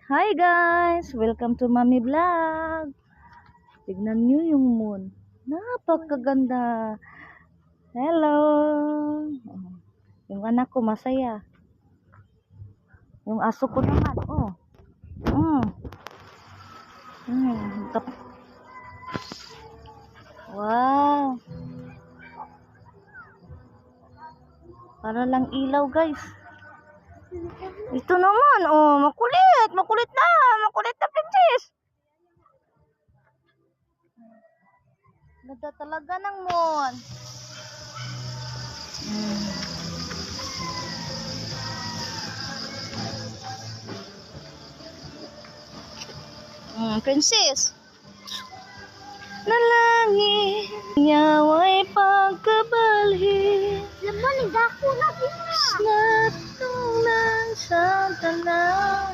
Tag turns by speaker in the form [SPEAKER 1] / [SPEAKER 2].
[SPEAKER 1] Hi guys! Welcome to Mommy Vlog. Tignan nyo yung moon. Napakaganda. Hello! Yung anak ko masaya. Yung aso ko naman. Oh. Mm. Mm. Wow! Para lang ilaw guys. Ito naman. Oh, makulit. Makulit na. Makulit na princess. Ganda talaga ng moon. Princess. Nalangin niya'y pagkabalhin.
[SPEAKER 2] Laman, nagdako na.
[SPEAKER 1] Snat nung nang sa tanan.